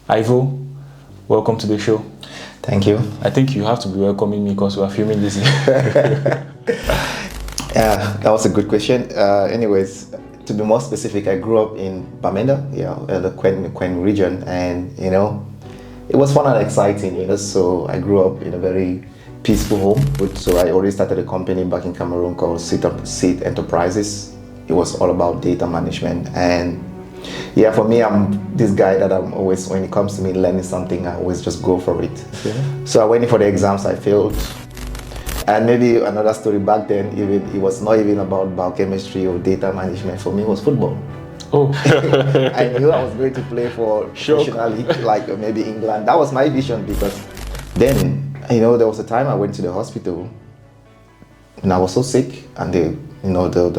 Ivo, welcome to the show. Thank you. I think you have to be welcoming me because we are filming this. Yeah, that was a good question. Anyways, to be more specific, I grew up in Bamenda, the Quen region, and it was fun and exciting. So I grew up in a very peaceful home. So I already started a company back in Cameroon called Seed Enterprises. It was all about data management, and for me, I'm this guy that I'm always, when it comes to me learning something, I always just go for it. Okay. So I went in for the exams, I failed. And maybe another story back then, even it was not even about biochemistry or data management. For me, it was football. Oh. I knew I was going to play for professionally, like maybe England. That was my vision, because then, there was a time I went to the hospital and I was so sick, and the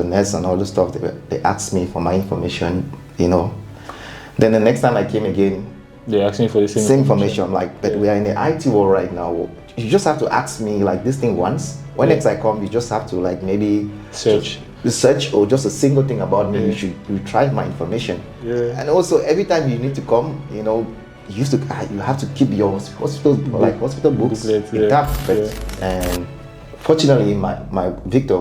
nurse and all the stuff, they asked me for my information, Then the next time I came again, they asked me for the same information. But we are in the IT world right now. You just have to ask me this thing once. When next I come, you just have to maybe research or just a single thing about me. You try my information. Yeah. And also every time you need to come, you have to keep your hospital books intact. And fortunately, my Victor,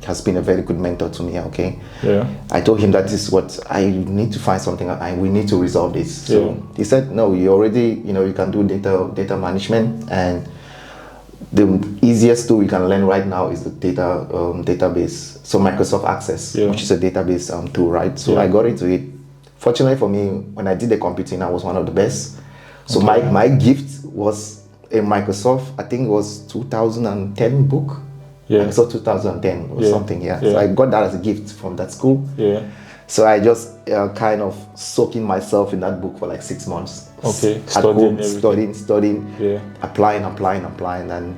has been a very good mentor to me. Okay. Yeah. I told him that this is what I need to find something. We need to resolve this. So he said, no, you already, you can do data management, and the easiest tool you can learn right now is the database. So Microsoft Access, which is a database tool, right? So I got into it. Fortunately for me, when I did the computing, I was one of the best. So my gift was a Microsoft, I think it was 2010 book. Microsoft 2010 or something. So I got that as a gift from that school. So I just kind of soaking myself in that book for 6 months. Okay. Studying, applying, and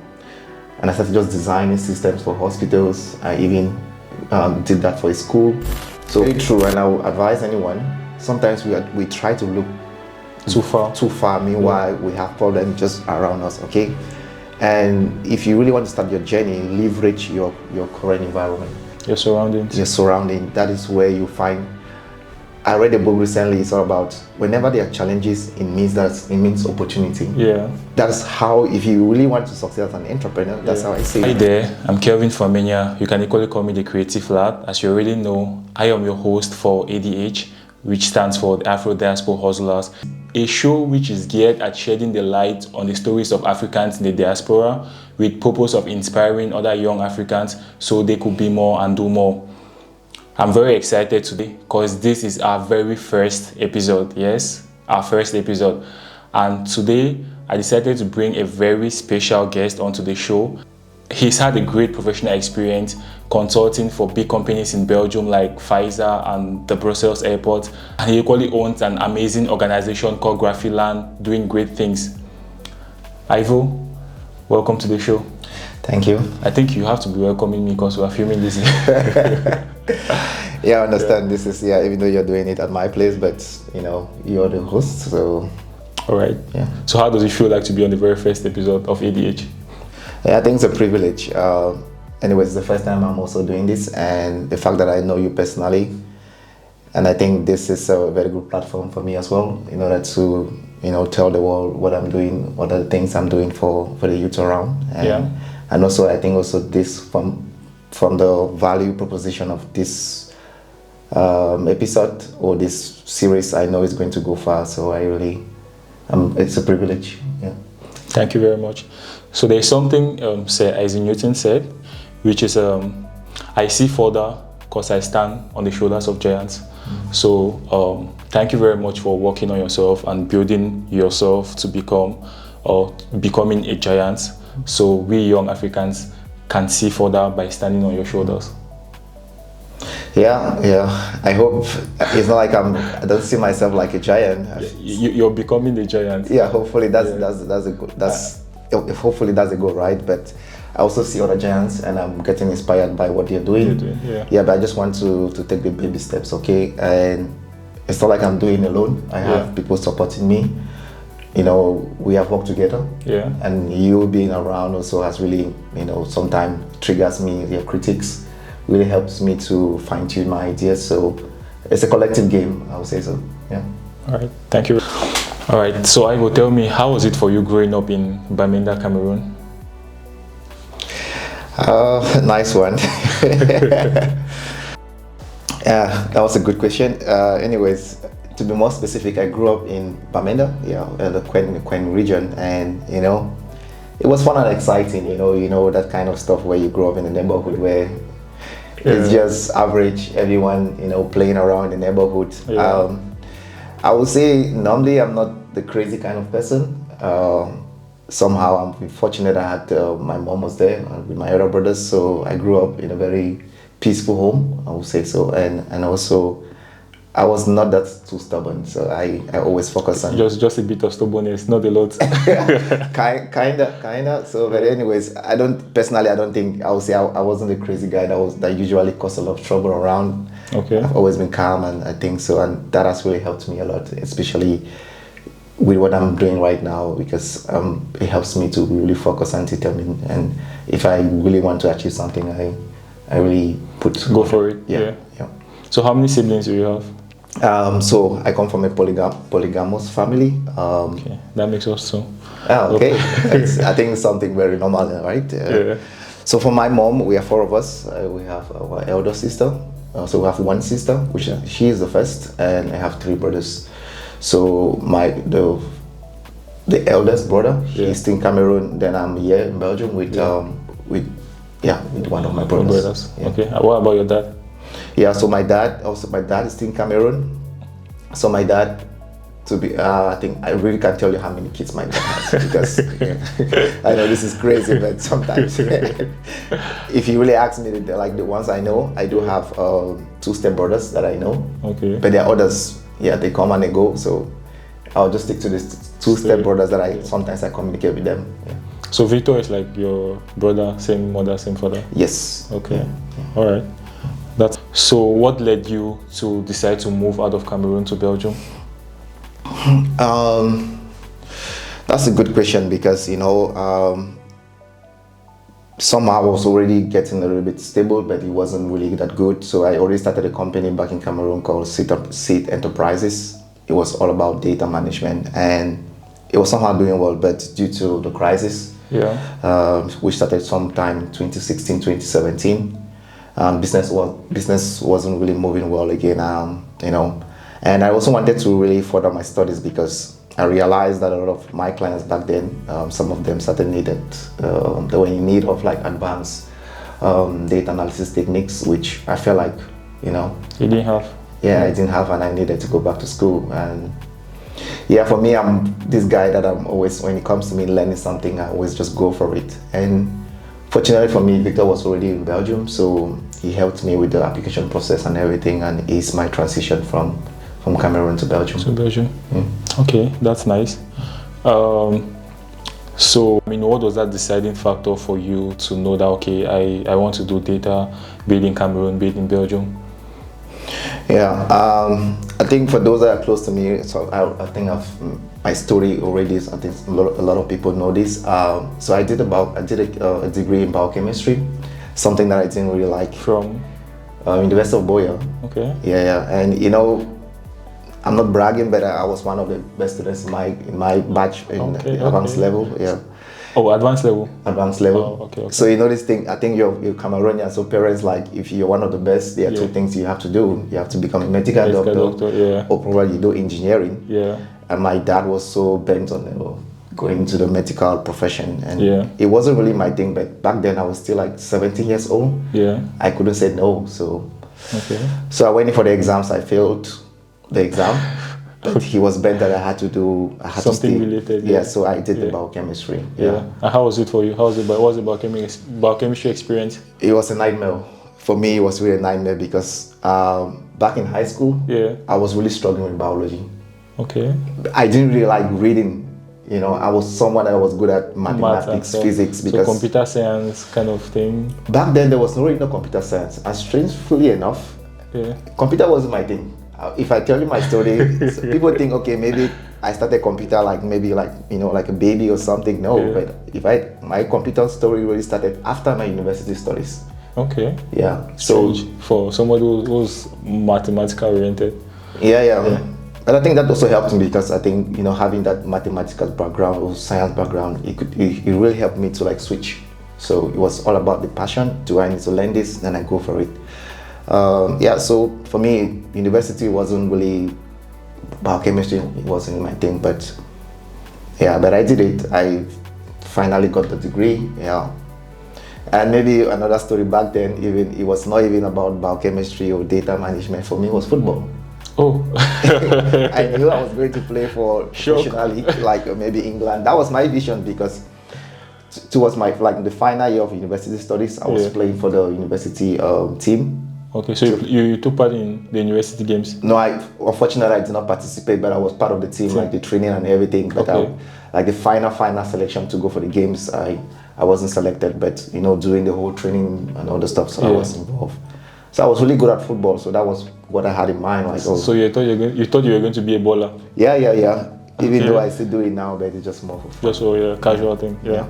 I started just designing systems for hospitals. I even did that for a school. So very true, and I would advise anyone, sometimes we try to look too far. Meanwhile, we have problems just around us, okay? And if you really want to start your journey, leverage your current environment. Your surrounding. That is where you find. I read a book recently. It's all about whenever there are challenges, it means opportunity. Yeah. That's how, if you really want to succeed as an entrepreneur, that's how I see it. Hi there, I'm Kelvin from Menya. You can equally call me the Creative Lad. As you already know, I am your host for ADH, which stands for the Afro Diaspo Hustlers, a show which is geared at shedding the light on the stories of Africans in the diaspora, with purpose of inspiring other young Africans so they could be more and do more. I'm very excited today because this is our very first episode. Yes, our first episode. And today I decided to bring a very special guest onto the show. He's had a great professional experience consulting for big companies in Belgium like Pfizer and the Brussels airport. And he equally owns an amazing organization called Graffiland, doing great things. Ivo, welcome to the show. Thank you. I think you have to be welcoming me because we are filming this. I understand. This is, even though you're doing it at my place, but you're the host, so. All right. Yeah. So how does it feel like to be on the very first episode of ADH? I think it's a privilege. Anyways, it's the first time I'm also doing this, and the fact that I know you personally, and I think this is a very good platform for me as well, in order to tell the world what I'm doing, what are the things I'm doing for the youth around. And also, I think also this from the value proposition of this episode or this series, I know it's going to go far. So it's a privilege. Yeah. Thank you very much. So there's something Isaac Newton said, which is I see further because I stand on the shoulders of giants. So thank you very much for working on yourself and building yourself to becoming a giant. So we young Africans can see further by standing on your shoulders. Yeah. I hope it's not like I don't see myself like a giant. You're becoming the giant. Yeah, hopefully that's a good. Hopefully that's a goal, right? But I also see other giants, and I'm getting inspired by what they're doing. But I just want to take the baby steps, okay? And it's not like I'm doing alone. I have people supporting me. We have worked together. And you being around also has really, sometimes triggers me. Your critics really helps me to fine tune my ideas. So it's a collective game, I would say so. Yeah. All right. Thank you. All right. So Ivo, tell me, how was it for you growing up in Bamenda, Cameroon? Nice one. Yeah, that was a good question. Anyways, to be more specific, I grew up in Bamenda, the Quen region, and it was fun and exciting. That kind of stuff where you grow up in a neighborhood where it's just average, everyone playing around the neighborhood. Yeah. I would say normally I'm not the crazy kind of person. Somehow I'm fortunate I had my mom was there with my other brothers, so I grew up in a very peaceful home, I would say so, and also I was not that too stubborn, so I always focus on just a bit of stubbornness, not a lot. kinda. So, but anyways, I don't think I would say I wasn't the crazy guy that usually caused a lot of trouble around. Okay. I've always been calm, and I think so, and that has really helped me a lot, especially with what I'm doing right now, because it helps me to really focus and determine. And if I really want to achieve something, I really go for it. Yeah. So how many siblings do you have? So I come from a polygamous family. Okay, that makes us so. Okay. I think it's something very normal, right? Yeah. So for my mom, we are 4 of us. We have our elder sister. So we have 1 sister, which she is the first, and I have 3 brothers. So the eldest brother, he's in Cameroon. Then I'm here in Belgium with one of my brothers. Yeah. Okay. What about your dad? Yeah. So my dad is in Cameroon. So my dad, I think I really can't tell you how many kids my dad has, because I know this is crazy, but sometimes if you really ask me, like the ones I know, I do have 2 stepbrothers that I know. Okay. But there are others. Yeah, they come and they go, so I'll just stick to these 2 stepbrothers that I sometimes communicate with them. Yeah. So Victor is like your brother, same mother, same father? Yes. Okay. Yeah. All right. So what led you to decide to move out of Cameroon to Belgium? That's a good question, because somehow I was already getting a little bit stable, but it wasn't really that good. So I already started a company back in Cameroon called Seed Enterprises. It was all about data management, and it was somehow doing well, but due to the crisis, which started sometime 2016, 2017, business wasn't really moving well again, and I also wanted to really further my studies, because I realized that a lot of my clients back then, some of them they were in need of like advanced data analysis techniques, which I felt like, You didn't have? Yeah, I didn't have, and I needed to go back to school. And yeah, for me, I'm this guy that I'm always, when it comes to me learning something, I always just go for it. And fortunately for me, Victor was already in Belgium, so he helped me with the application process and everything, and eased my transition from Cameroon to Belgium. Okay, that's nice. So, what was that deciding factor for you to know that, okay, I want to do data, be it in Cameroon, be it in Belgium? Yeah, I think for those that are close to me, so I think my story already is, I think a lot of people know this. So I did a degree in biochemistry, something that I didn't really like. From? University of Boya. Okay. Yeah, and I'm not bragging, but I was one of the best students in my batch in advanced level. Yeah. Oh, advanced level. Advanced level. Oh, okay. So this thing, I think you're Cameroonian. So parents, like, if you're one of the best, there are 2 things you have to do. You have to become a medical doctor, or probably you do engineering. Yeah. And my dad was so bent on going into the medical profession, and it wasn't really my thing. But back then I was still like 17 years old. Yeah. I couldn't say no. So. Okay. So I went in for the exams. I failed the exam, but he was bent that I had something related. Yeah, so I did the biochemistry. Yeah. And how was it for you? What was the biochemistry experience? It was a nightmare. For me, it was really a nightmare, because back in high school, I was really struggling with biology. Okay. I didn't really like reading. I was someone that was good at mathematics, physics, because so computer science kind of thing. Back then, there was really no computer science. And strangely enough, computer wasn't my thing. If I tell you my story, people think, okay, maybe I started computer like a baby or something. No, but my computer story really started after my university studies. Okay. Yeah. So for somebody who's mathematical oriented. Yeah. But I think that also helped me because I think, you know, having that mathematical background or science background, it really helped me to like switch. So it was all about the passion. Do I need to learn this? Then I go for it. Yeah, so for me, university wasn't really biochemistry. It wasn't my thing, but yeah, but I did it. I finally got the degree. Yeah. And maybe another story back then, even it was not even about biochemistry or data management. For me, it was football. Oh. I knew I was going to play for professionally, like maybe England. That was my vision because towards my like the final year of university studies, I was playing for the university team. Okay, so you took part in the university games? No, unfortunately I did not participate, but I was part of the team, like the training and everything. But like the final selection to go for the games, I wasn't selected, but you know, doing the whole training and all the stuff, so I was involved. So I was really good at football, so that was what I had in mind. Like, so you thought you were going to be a bowler? Yeah. Even though I still do it now, but it's just more for fun. Just a casual thing. Yeah.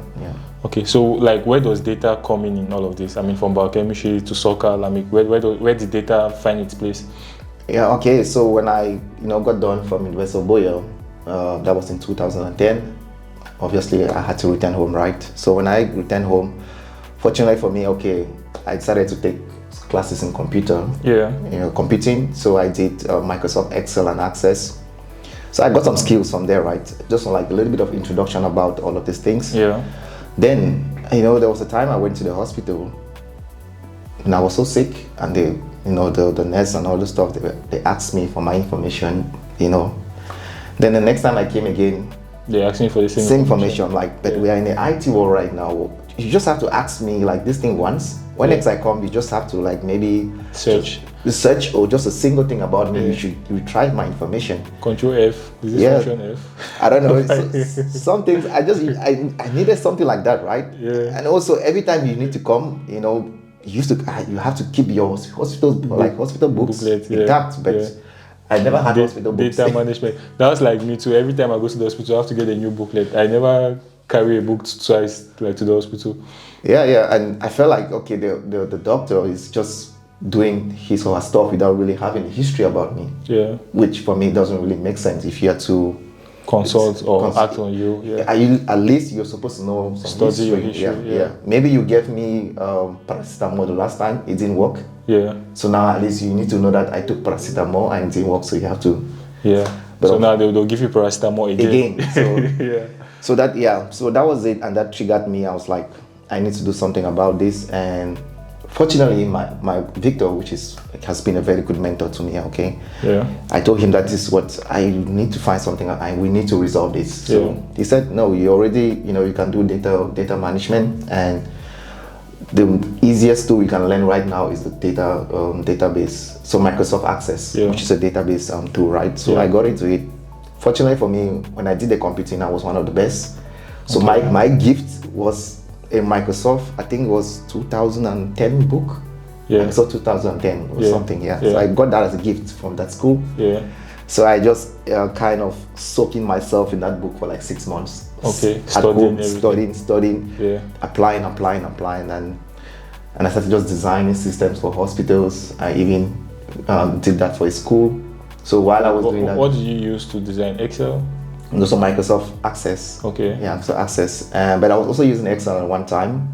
Okay, so like where does data come in all of this? I mean, from biochemistry to soccer, like where did data find its place? Yeah. Okay. So when I got done from University of Boyle, that was in 2010. Obviously, I had to return home, right? So when I returned home, fortunately for me, I decided to take classes in computer. Computing. So I did Microsoft Excel and Access. So I got some skills from there, right? Just like a little bit of introduction about all of these things. Yeah. Then, there was a time I went to the hospital and I was so sick, and the nurse and all the stuff, they asked me for my information, Then the next time I came again, they asked me for the same information, but we are in the IT world right now. You just have to ask me like this thing once. When next I come, you just have to like maybe search or just a single thing about me. You try my information. Control F. Is this function F? I don't know. Some things I needed something like that, right? Yeah. And also every time you need to come, you have to keep your hospital books intact, but I never had hospital books. Data management. That was like me too. Every time I go to the hospital, I have to get a new booklet. I never carry a book twice to the hospital. Yeah, and I felt like the doctor is just doing his or her stuff without really having a history about me. Yeah. Which for me doesn't really make sense if you have to consult or act on you. Yeah. At least you're supposed to know some study your history. Yeah. Maybe you gave me paracetamol the last time, it didn't work. Yeah. So now at least you need to know that I took paracetamol and it didn't work, so you have to. Yeah. But so now they'll give you paracetamol again. So that was it, and that triggered me. I was like, I need to do something about this. And fortunately, my Victor, which has been a very good mentor to me. I told him that this is what I need to find something. We need to resolve this. So he said, no, you already you can do data management, and the easiest tool you can learn right now is the database. So Microsoft Access, which is a database tool, right? So I got into it. Fortunately for me, when I did the computing, I was one of the best. So my gift was a Microsoft, I think it was 2010 book. Yeah. So 2010 or something, So I got that as a gift from that school. Yeah. So I just kind of soaking myself in that book for like 6 months. Okay. Studying, applying, and I started just designing systems for hospitals. I even did that for a school. So while I was doing that, what did you use to design? Excel? And also Microsoft Access. Okay. Yeah, so Access. But I was also using Excel at one time.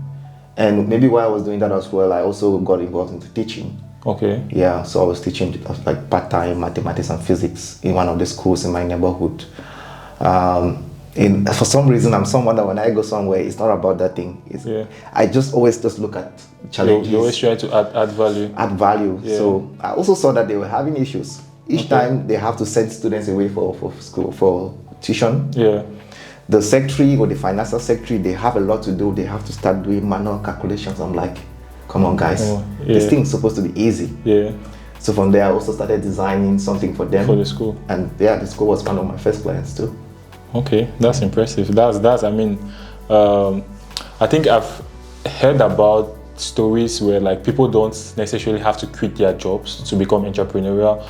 And maybe while I was doing that as well, I also got involved into teaching. Okay. Yeah, so I was teaching like part-time mathematics and physics in one of the schools in my neighborhood. For some reason, I'm someone that when I go somewhere, it's not about that thing. I just always look at challenges. You always try to add value. Add value. Yeah. So I also saw that they were having issues. Each time they have to send students away for school, for tuition. Yeah. The secretary or the financial secretary, they have a lot to do. They have to start doing manual calculations. I'm like, come on guys, this thing's supposed to be easy. Yeah. So from there I also started designing something for them. For the school. And the school was one of my first clients too. Okay, that's impressive. That's I mean, I think I've heard about stories where like people don't necessarily have to quit their jobs to become entrepreneurial.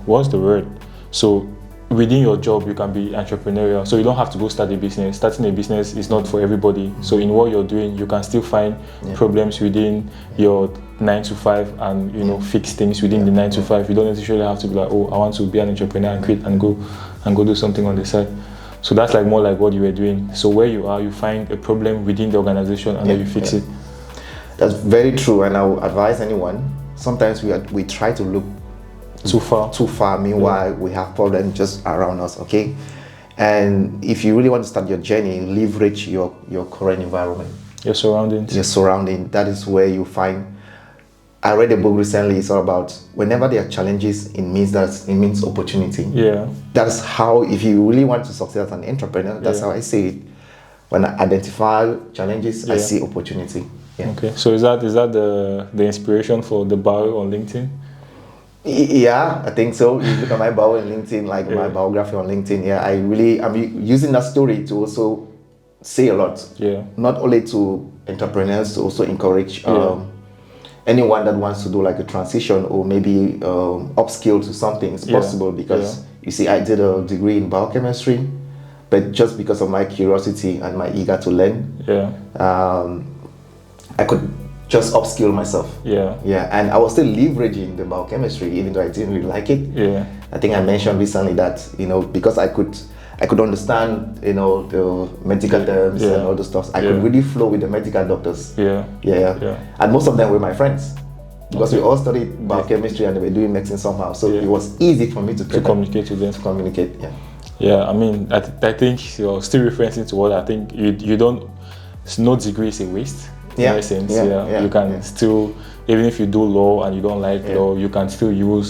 What's the word? So within your job you can be entrepreneurial, so you don't have to go start a business. Starting a business is not for everybody. So in what you're doing, you can still find problems within your 9 to 5 and fix things within the 9 to 5. You don't necessarily have to be like, oh, I want to be an entrepreneur and quit and go do something on the side. So that's like more like what you were doing. So where you are, you find a problem within the organization and then you fix it. That's very true, and I would advise anyone. Sometimes we try to look too far. Meanwhile, we have problems just around us. Okay, and if you really want to start your journey, leverage your current environment, your surroundings. Your surrounding. That is where you find. I read a book recently. It's all about whenever there are challenges, it means opportunity. Yeah, that's how. If you really want to succeed as an entrepreneur, that's how I see it. When I identify challenges, I see opportunity. Yeah. Okay, so is that the inspiration for the bio on LinkedIn? Yeah, I think so. You look at my bio on LinkedIn, like my biography on LinkedIn. Yeah, I'm using that story to also say a lot. Yeah. Not only to entrepreneurs, to also encourage anyone that wants to do like a transition or maybe upskill to something. It's possible because you see, I did a degree in biochemistry, but just because of my curiosity and my eager to learn, I could just upskill myself. And I was still leveraging the biochemistry even though I didn't really like it. I think I mentioned recently that because I could understand the medical terms and all the stuff, I could really flow with the medical doctors. And most of them were my friends because we all studied biochemistry and they were doing medicine somehow, so it was easy for me to communicate with them. I mean, I think you're still referencing to what I think you don't. No degree is a waste. In essence, you can still, even if you do law and you don't like law, you can still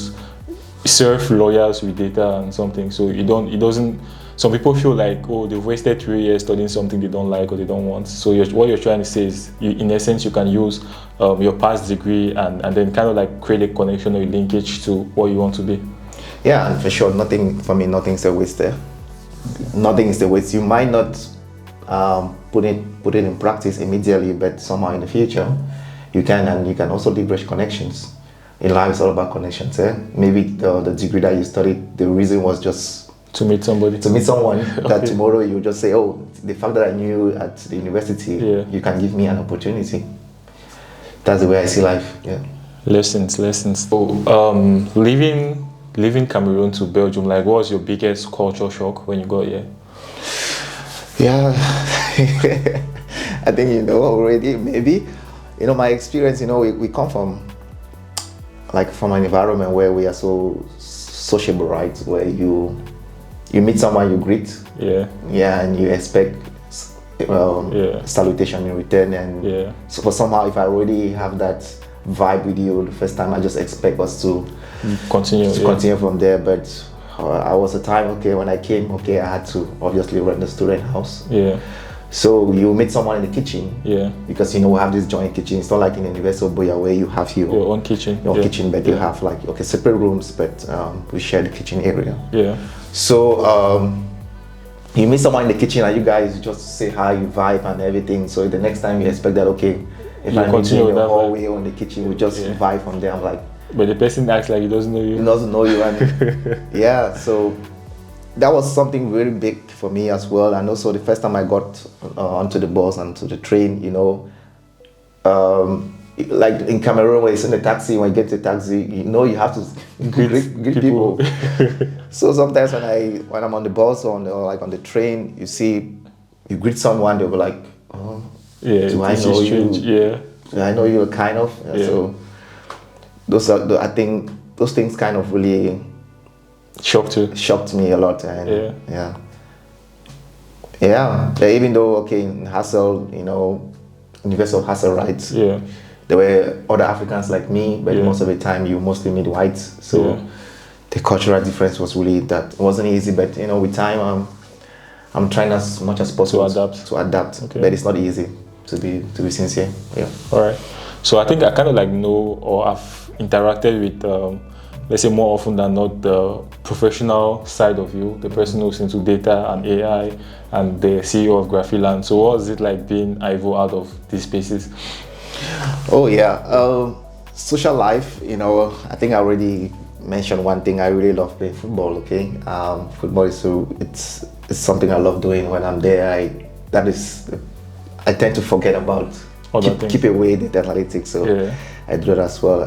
serve lawyers with data and something. So it doesn't. Some people feel like, oh, they've wasted 3 years studying something they don't like or they don't want. So what you're trying to say is, in essence, you can use your past degree and then kind of like create a connection or a linkage to what you want to be. Yeah, and for sure, nothing's a waste there. Nothing is a waste. You might not put it in practice immediately, but somehow in the future you can, and you can also leverage connections. In life, it's all about connections. Maybe the degree that you studied, the reason was just to meet someone that tomorrow you just say, oh, the fact that I knew at the university, you can give me an opportunity. That's the way I see life. Lessons. So leaving Cameroon to Belgium, like, what was your biggest culture shock when you got here? I think already, maybe my experience, we come from an environment where we are so sociable, right? Where you meet someone, you greet, and you expect salutation in return, and so for somehow, if I already have that vibe with you the first time, I just expect us to continue from there. But I was a time, when I came, I had to obviously rent the student house. So you meet someone in the kitchen, because we have this joint kitchen. It's not like in the University of Boya where you have your own kitchen, but you have like separate rooms, but we share the kitchen area. So you meet someone in the kitchen and you guys just say hi, you vibe and everything. So the next time you expect that if I meet you in the hallway or in the kitchen, we just vibe from there. I'm like, but the person acts like he doesn't know you. He doesn't know you, and so that was something very big for me as well. And also the first time I got onto the bus and to the train, like in Cameroon, when it's in the taxi, when you get to the taxi, you have to greet people. So sometimes when I'm on the bus or on the train, you greet someone, they'll be like, oh, do I know you? Do I know you kind of? So I think those things kind of really shocked me a lot, and even though in Hassel, University of Hassel, right? There were other Africans like me, but most of the time you mostly meet whites. So the cultural difference was really that. It wasn't easy, but with time, I'm trying as much as possible to adapt. But it's not easy, to be sincere. All right. So I think I kind of know, or I've interacted with, let's say more often than not, the professional side of you, the person who's into data and AI, and the CEO of Graffiland. So what was it like being Ivo out of these spaces? Oh yeah, social life, I think I already mention one thing. I really love playing football. Okay, football is it's something I love doing. When I'm there, I tend to forget about keep away the analytics. So I do that as well.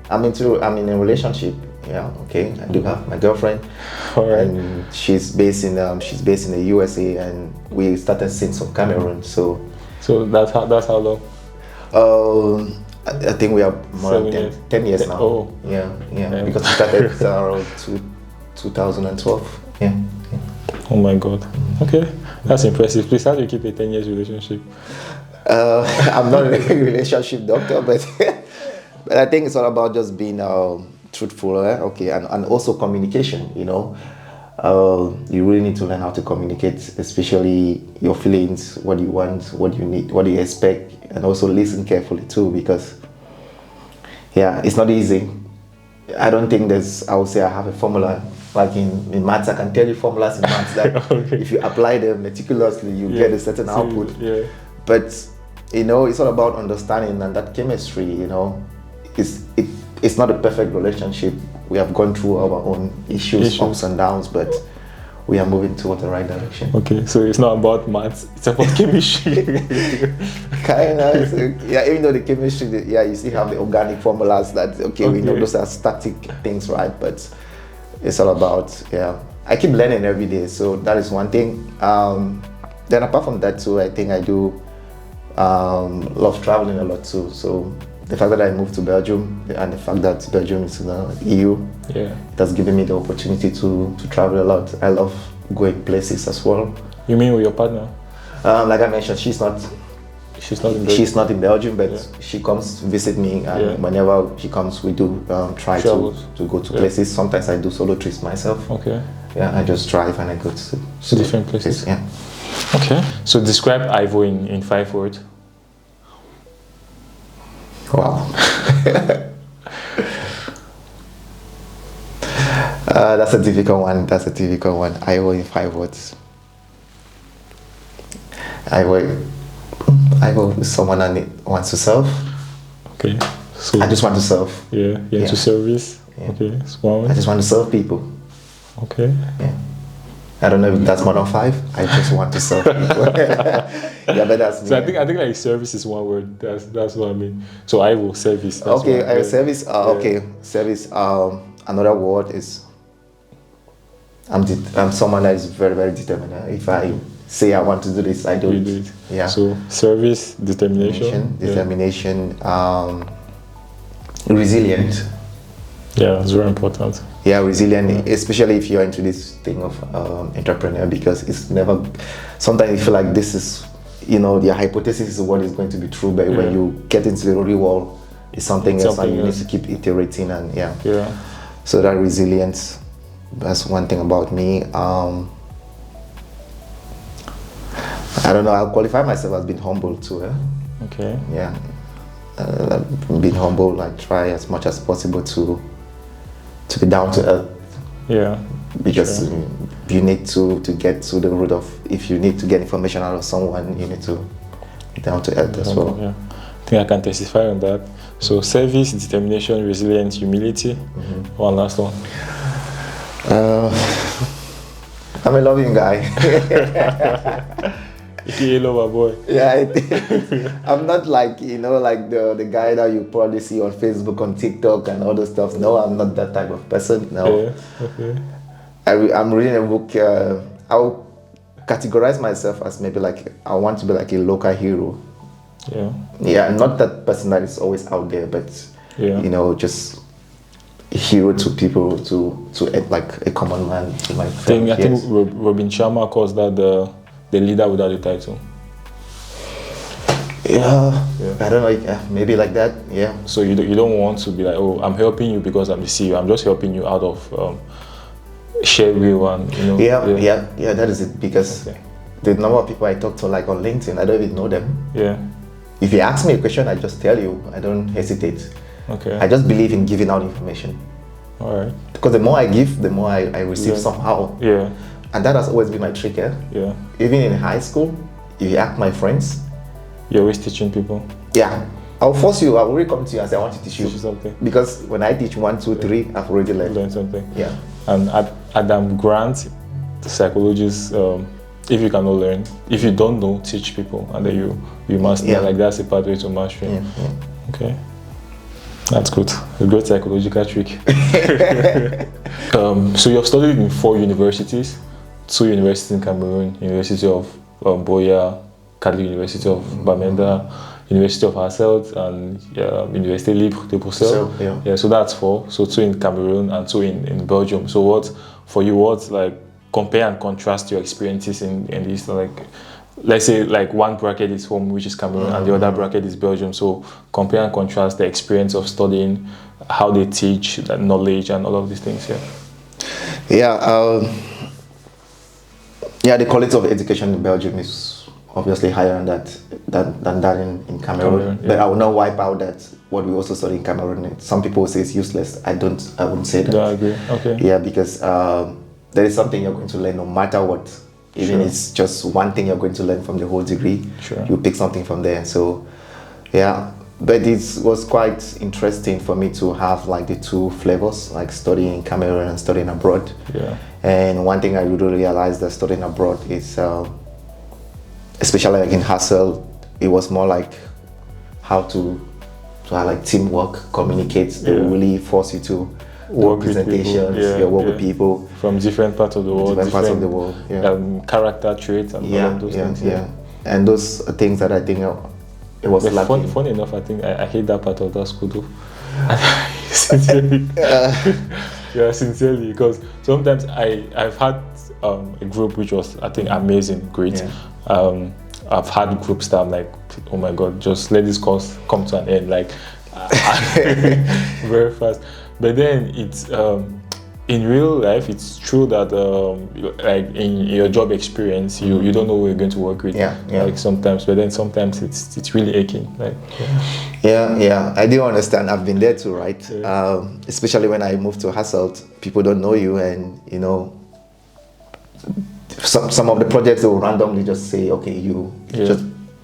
I'm in a relationship. Yeah, okay. I do have my girlfriend, and she's based in the USA, and we started since from Cameroon. So that's how long? I think we are more than 10 years now. Oh, yeah. Because we started around 2012. Yeah. Oh my God. Okay, that's impressive. Please, how do you keep a 10 years relationship? I'm not a relationship doctor, but but I think it's all about just being truthful, okay, and also communication. You really need to learn how to communicate, especially your feelings, what you want, what you need, what you expect, and also listen carefully too, because it's not easy. I don't think I would say I have a formula. Like in maths, I can tell you formulas in maths that if you apply them meticulously, you get a certain output. Yeah. But it's all about understanding, and that chemistry. It's not a perfect relationship. We have gone through our own issues, ups and downs, but we are moving towards the right direction. Okay, so it's not about maths, it's about chemistry. Kind of, even though the chemistry, you still have the organic formulas that, we know those are static things, right? But it's all about, I keep learning every day, so that is one thing. Then apart from that too, I think I do love traveling a lot too. So the fact that I moved to Belgium and the fact that Belgium is in the EU, it has given me the opportunity to travel a lot. I love going places as well. You mean with your partner? Like I mentioned, she's not in Belgium, but she comes to visit me, and whenever she comes, we do try to go to places. Sometimes I do solo trips myself. Okay. Yeah, I just drive and I go to different places. Yeah. Okay. So describe Ivo in 5 words. Wow. That's a difficult one. Ivo in 5 words. Ivo is someone I wants to serve. Okay. So I just want to serve. To service. Yeah. Okay. I just want to serve people. Okay. Yeah. I don't know if that's more than 5. I just want to serve people. But that's me. So I think like service is 1 word. That's what I mean. So I will service. Service. Service. Another word is I'm someone that is very, very determined. If I say I want to do this, I do it. Yeah. So service, determination. Resilient. Yeah, it's very important. Yeah, resilient, especially if you're into this thing of entrepreneur, because it's never. Sometimes you feel like this is, your hypothesis is what is going to be true, but when you get into the real world, it's something else, and you need to keep iterating and So that resilience, that's one thing about me. I don't know. I'll qualify myself as being humble too. Okay. Yeah, being humble. I try as much as possible to be down to earth. Yeah. Because you need to get to the root of, if you need to get information out of someone, you need to be down to earth as well. Yeah. I think I can testify on that. So service, determination, resilience, humility. One last one. I'm a loving guy. You lover boy. Yeah, I'm not like the guy that you probably see on Facebook, on TikTok, and all those stuff. No, I'm not that type of person. No. Okay. I'm reading a book. I'll categorize myself as maybe like I want to be like a local hero. Yeah. Yeah, not that person that is always out there, but just a hero to people, to like a common man. I think Robin Sharma calls that the leader without a title. Yeah. I don't know, maybe like that. Yeah. So you don't want to be like, oh, I'm helping you because I'm the CEO. I'm just helping you out of shared will and Yeah, that is it, because the number of people I talk to, like on LinkedIn, I don't even know them. Yeah. If you ask me a question, I just tell you. I don't hesitate. Okay. I just believe in giving out information. All right. Because the more I give, the more I receive somehow. Yeah. And that has always been my trick. Yeah. Even in high school, if you ask my friends, you're always teaching people. Yeah. I'll force you. I'll really come to you and say I want to teach you. Teach you something. Because when I teach 1, 2, 3, I've already learned something. Yeah. And Adam Grant, the psychologist, if you cannot learn, if you don't know, teach people, and then you must know. Like that's a pathway to mastery. Okay. That's good. A great psychological trick. So you have studied in 4 universities, 2 universities in Cameroon, University of Boya, Catholic University of Bamenda, University of Hasselt, and Université Libre de Bruxelles. So that's 4. So 2 in Cameroon and 2 in Belgium. So what like compare and contrast your experiences in these, like, let's say like one bracket is home, which is Cameroon, and the other bracket is Belgium. So compare and contrast the experience of studying, how they teach, that knowledge, and all of these things. The quality of education in Belgium is obviously higher than that in Cameroon. But I will not wipe out that what we also study in Cameroon. Some people say it's useless. I wouldn't say that. Yeah, I agree. Okay. Yeah, because there is something you're going to learn no matter what. Even it's just one thing you're going to learn from the whole degree. You pick something from there. So, but it was quite interesting for me to have like the 2 flavors, like studying in Cameroon and studying abroad. And one thing I really realized that studying abroad is, especially like in Hasselt, it was more like how to have like teamwork, communicate. They really force you to work presentations, work with people from different parts of the world, character traits and all of those things. And those are things that I think it was lacking. Funny enough, I think I hate that part of that school though. Sincerely. Sincerely, because sometimes I've had a group which was, I think, amazing, great. I've had groups that I'm like, oh my god, just let this course come to an end, like very fast. But then it's in real life, it's true that like in your job experience, you don't know who you're going to work with. Like sometimes, but then sometimes it's really aching. Like I do understand. I've been there too, right? Especially when I moved to Hasselt, people don't know you, and you know, some of the projects they will randomly just say, okay, you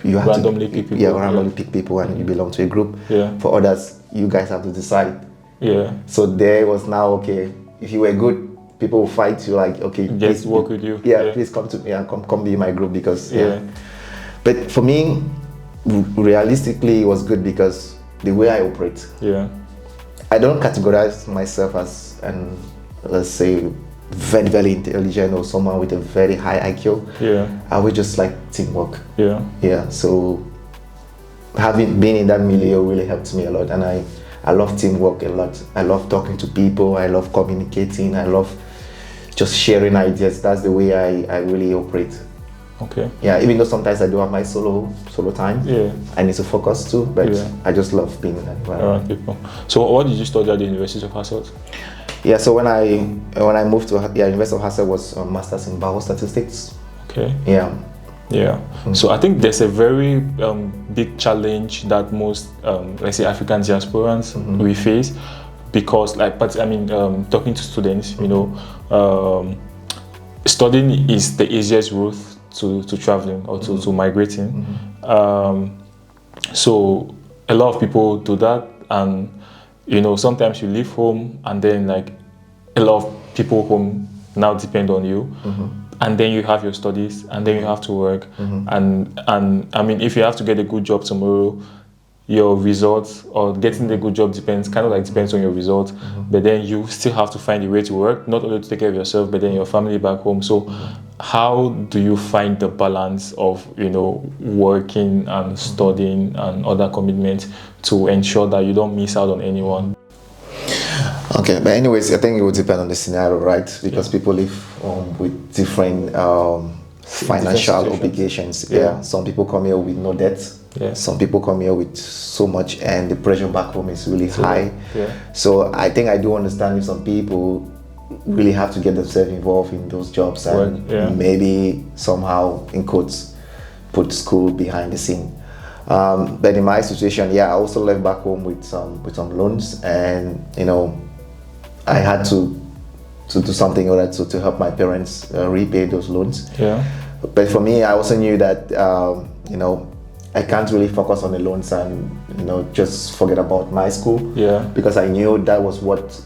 have randomly to pick people. Randomly pick people, and you belong to a group. For others, you guys have to decide. So there was now, okay, if you were good, people will fight you, like, okay, please work with you. Please come to me and come be in my group, because But for me, realistically, it was good because the way I operate. I don't categorize myself as let's say very, very intelligent or someone with a very high IQ. I would just like teamwork. So having been in that milieu really helped me a lot, and I love teamwork a lot. I love talking to people. I love communicating. I love just sharing ideas. That's the way I really operate. Even though sometimes I do have my solo time. I need to focus too, but I just love being in that environment. Around people. So what did you study at the University of Hasselt? So when I moved to University of Hasselt was a master's in biostatistics. So I think there's a very big challenge that most, let's say, African diasporans we face, because, like, but I mean, talking to students, you know, studying is the easiest route to traveling or to migrating. So a lot of people do that, and you know, sometimes you leave home, and then like a lot of people home now depend on you. And then you have your studies, and then you have to work, and I mean, if you have to get a good job tomorrow, your results or getting the good job depends on your results. But then you still have to find a way to work, not only to take care of yourself, but then your family back home. So how do you find the balance of, you know, working and studying and other commitments to ensure that you don't miss out on anyone? Okay, but anyways, I think it would depend on the scenario, right? Because people live with different financial obligations. Some people come here with no debt. Some people come here with so much, and the pressure back home is really high. So I think I do understand if some people really have to get themselves involved in those jobs and maybe somehow, in quotes, put school behind the scene. But in my situation, I also left back home with some loans, and you know, I had to do something in order to help my parents repay those loans. But for me, I also knew that you know, I can't really focus on the loans and just forget about my school. Yeah. Because I knew that was what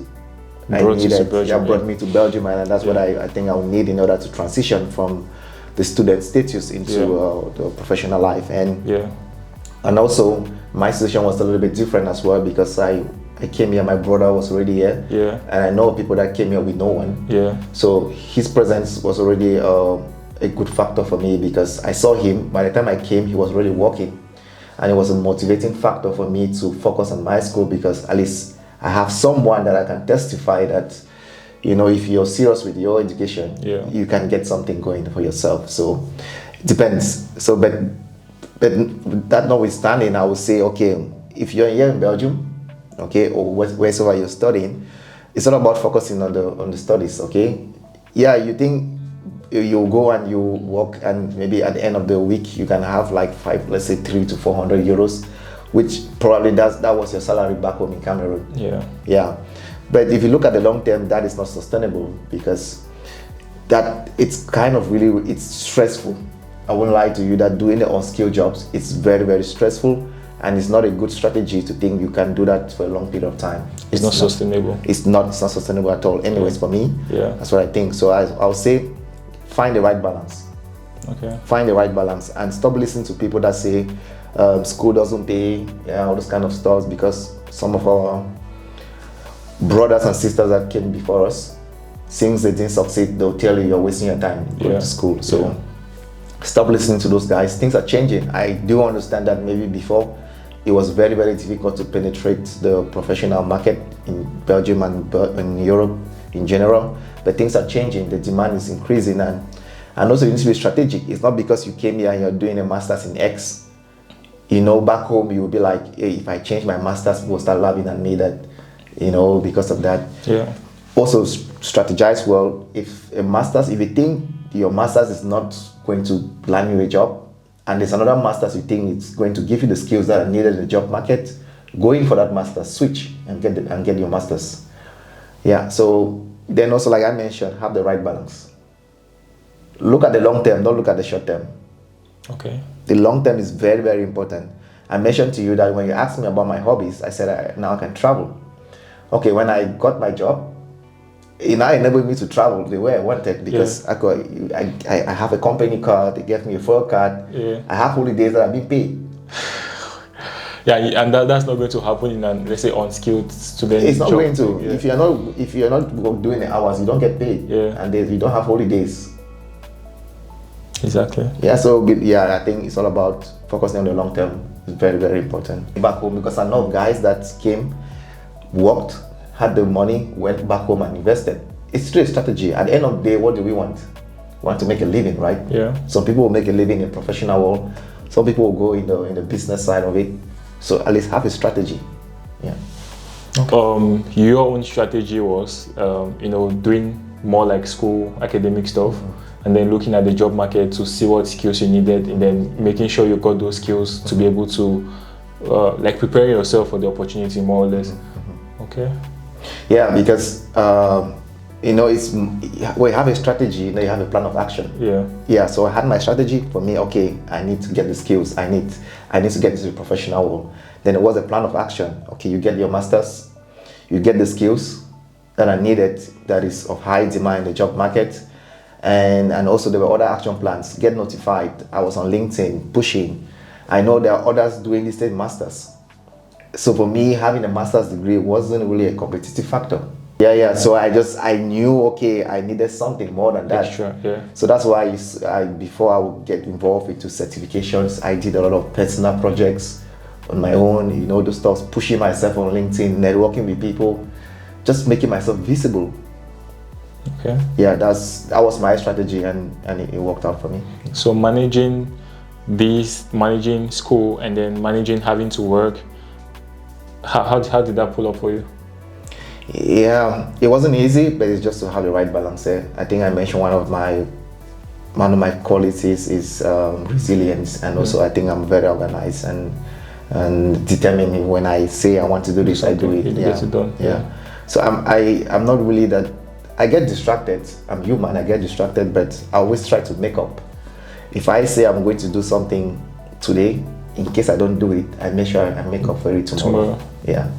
I needed. Brought me to Belgium, and that's what I think I would need in order to transition from the student status into the professional life. And also my situation was a little bit different as well, because I came here, my brother was already here, and I know people that came here with no one. So his presence was already a good factor for me, because I saw him. By the time I came, he was already working, and it was a motivating factor for me to focus on my school, because at least I have someone that I can testify that, if you're serious with your education, you can get something going for yourself. So it depends. So, but that notwithstanding, I would say, okay, if you're here in Belgium, okay, or wherever you're studying, it's not about focusing on the studies, okay? Yeah, you think you go and you work, and maybe at the end of the week you can have like 300 to 400 euros, which probably that was your salary back home in Cameroon. Yeah. But if you look at the long term, that is not sustainable, because that it's kind of really, it's stressful. I won't lie to you that doing the unskilled jobs, it's very, very stressful, and it's not a good strategy to think you can do that for a long period of time. It's not sustainable. It's not sustainable at all. Anyways, for me, that's what I think. So I'll say, find the right balance. Okay. Find the right balance, and stop listening to people that say school doesn't pay, all those kind of stuff, because some of our brothers and sisters that came before us, since they didn't succeed, they'll tell you you're wasting your time going to school. So stop listening to those guys. Things are changing. I do understand that maybe before it was very, very difficult to penetrate the professional market in Belgium and in Europe in general, but things are changing. The demand is increasing, and also you need to be strategic. It's not because you came here and you're doing a master's in X, back home you will be like, hey, if I change my master's, people will start laughing at me that, because of that. Also strategize well. If you think your master's is not going to land you a job, and there's another master's you think it's going to give you the skills that are needed in the job market, go in for that master's, switch and get your master's. So then also, like I mentioned, have the right balance. Look at the long term, don't look at the short term. Okay. The long term is very, very important. I mentioned to you that when you asked me about my hobbies, I said now I can travel. Okay, when I got my job, it now enabled me to travel the way I wanted, because I have a company card, they gave me a fuel card, I have holidays that have been paid. And that's not going to happen in an, let's say, unskilled student. It's not job. going to. If you're not doing the hours, you don't get paid, and you don't have holidays. Exactly. So I think it's all about focusing on the long term. It's very, very important. Back home, because I know guys that came, worked, had the money, went back home and invested. It's still a strategy. At the end of the day, what do we want? We want to make a living, right? Some people will make a living in professional world. Some people will go in the business side of it. So at least have a strategy. Your own strategy was, doing more like school academic stuff, and then looking at the job market to see what skills you needed, and then making sure you got those skills to be able to, prepare yourself for the opportunity, more or less. Okay. Because it's when you have a strategy, then you have a plan of action. So I had my strategy for me. Okay, I need to get the skills. I need to get into the professional world. Then it was a plan of action. Okay, you get your masters, you get the skills that are needed, that is of high demand in the job market, and also there were other action plans. Get notified. I was on LinkedIn pushing. I know there are others doing the same masters. So for me, having a master's degree wasn't really a competitive factor. So I knew, okay, I needed something more than that. So that's why before I would get involved into certifications, I did a lot of personal projects on my own, those stuff, pushing myself on LinkedIn, networking with people, just making myself visible. Okay. That was my strategy, and it worked out for me. So managing school, and then managing having to work, how did that pull up for you? It wasn't easy, but it's just to have the right balance there. I think I mentioned one of my qualities is resilience, and also I think I'm very organized and determined. When I say I want to do this, I do it. Get it done. So I'm not really that. I get distracted. I'm human. I get distracted, but I always try to make up. If I say I'm going to do something today, in case I don't do it, I make sure I make up for it tomorrow. Yeah.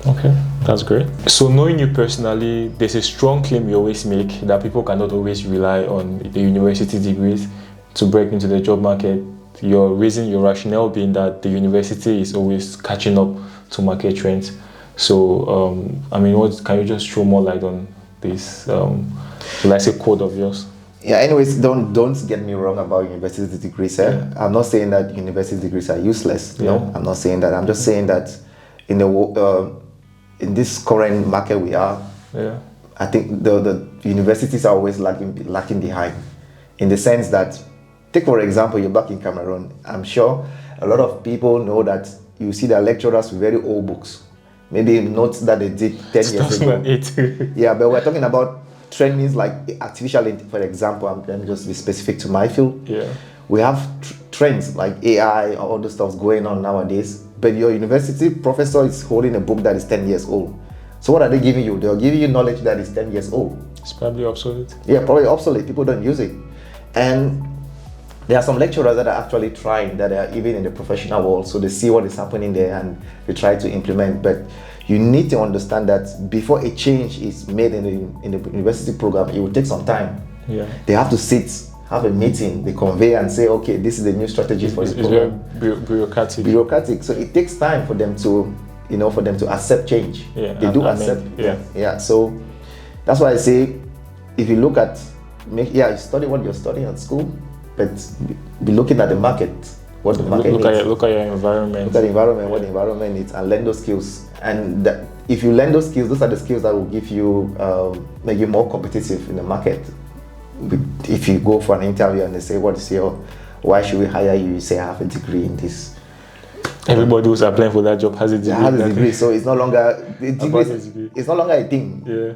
Okay, that's great. So knowing you personally, there's a strong claim you always make that people cannot always rely on the university degrees to break into the job market. Your reason, your rationale being that the university is always catching up to market trends. So, I mean, what can you just throw more light on this, let's say, code of yours? Yeah. Anyways, don't get me wrong about university degrees. Yeah. I'm not saying that university degrees are useless. Yeah. No, I'm not saying that. I'm just saying that in this current market we are, yeah, I think the universities are always lacking behind, in the sense that, take for example, you're back in Cameroon. I'm sure a lot of people know that you see their lecturers with very old books, maybe notes that they did 10 years ago. Yeah, but we're talking about trends like artificial intelligence, for example. Let me just be specific to my field. Yeah. We have trends like AI, all the stuff going on nowadays, but your university professor is holding a book that is 10 years old. So what are they giving you? They're giving you knowledge that is 10 years old. It's probably obsolete. Yeah, probably obsolete. People don't use it. And there are some lecturers that are actually trying, that are even in the professional world, so they see what is happening there and they try to implement. But you need to understand that before a change is made in the university program, it will take some time. Yeah. They have to sit, have a meeting, they convey and say, okay, this is the new strategy for this program. It's very bureaucratic. Bureaucratic. So it takes time for them to, for them to accept change. Yeah, they do accept. Yeah. So that's why I say, if you look at, you study what you're studying at school, but be looking at the market, what the market needs. Look at your environment. Look at the environment, what the environment needs, and learn those skills. And if you learn those skills, those are the skills that will give you, make you more competitive in the market. If you go for an interview and they say, what is why should we hire you? You say, I have a degree in this. Everybody who's applying for that job has a degree. Has a degree, so it's no longer, it's no longer a thing. Yeah.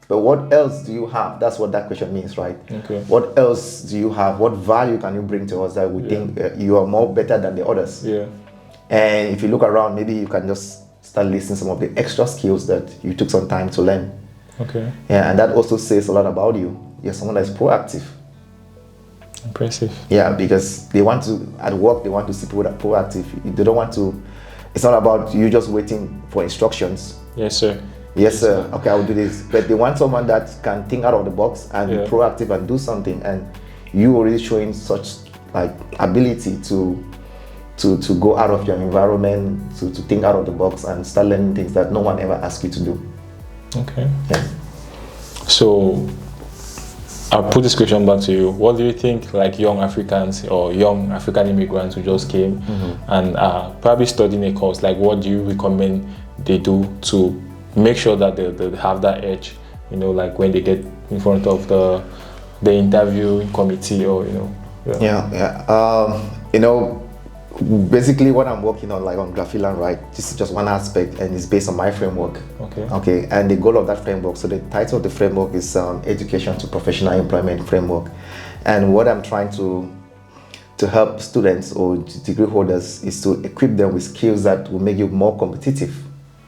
But what else do you have? That's what that question means, right? Okay. What else do you have? What value can you bring to us that we think you are more better than the others? Yeah. And if you look around, maybe you can just start listing some of the extra skills that you took some time to learn. Okay. Yeah, and that also says a lot about you. You're someone that's proactive. Impressive. Yeah, because they want to, at work, they want to see people that are proactive. They don't want to, it's not about you just waiting for instructions. Yes, sir. Yes, sir. Okay, I will do this. But they want someone that can think out of the box and be proactive and do something. And you already showing such ability to go out of your environment, to think out of the box and start learning things that no one ever asked you to do. Okay. Yeah. So I'll put this question back to you. What do you think, young Africans or young African immigrants who just came and are probably studying a course, what do you recommend they do to make sure that they have that edge, when they get in front of the interviewing committee or, basically what I'm working on, on Graffiland, right? This is just one aspect and it's based on my framework. Okay. And the goal of that framework, so the title of the framework is Education to Professional Employment Framework. And what I'm trying to help students or degree holders is to equip them with skills that will make you more competitive.